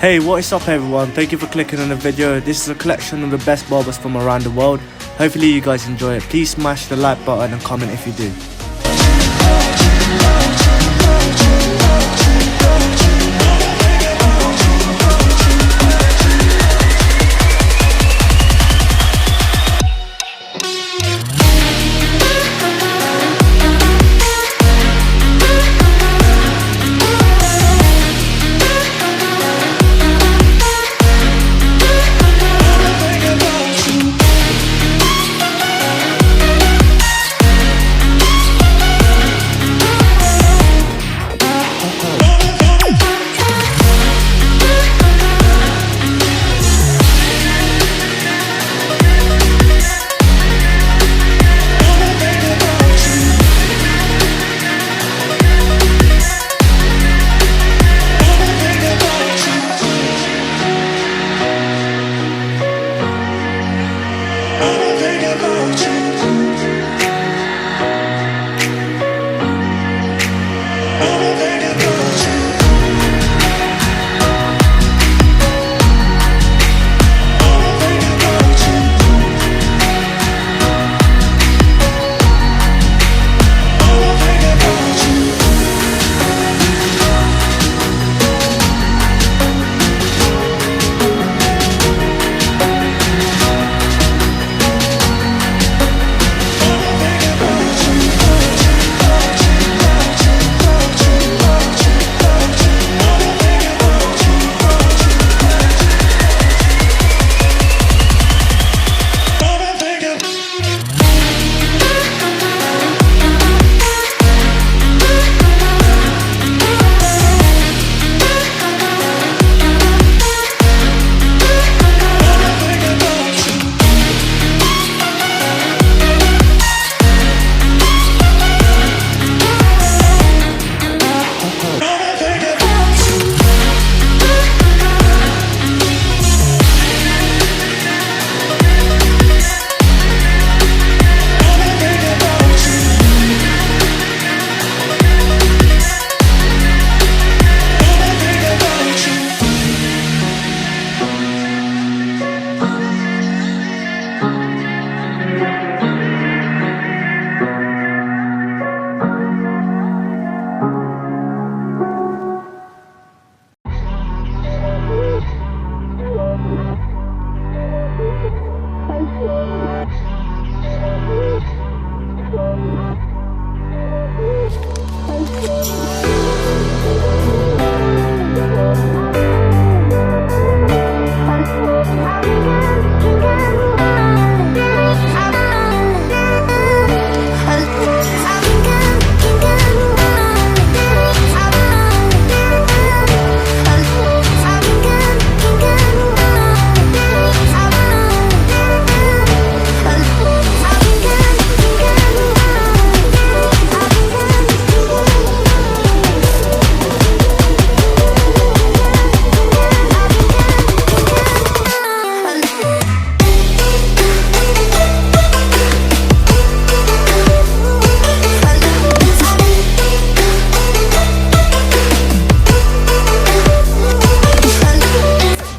Hey, what is up everyone? Thank you for clicking on the video. This is a collection of the best barbers from around the world. Hopefully you guys enjoy it. Please smash the like button and comment if you do.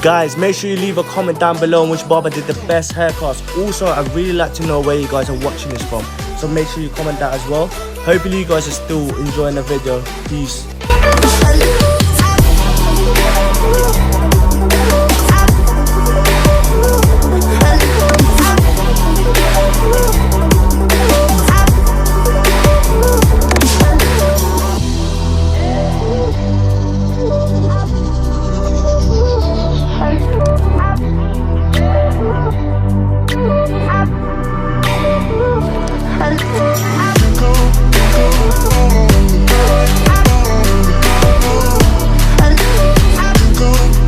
Guys, make sure you leave a comment down below on which barber did the best haircuts. Also, I'd really like to know where you guys are watching this from, so make sure you comment that as well. Hopefully you guys are still enjoying the video. Peace. Go.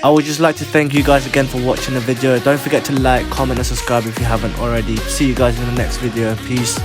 I would just like to thank you guys again for watching the video. Don't forget to like, comment and subscribe if you haven't already. See you guys in the next video. Peace.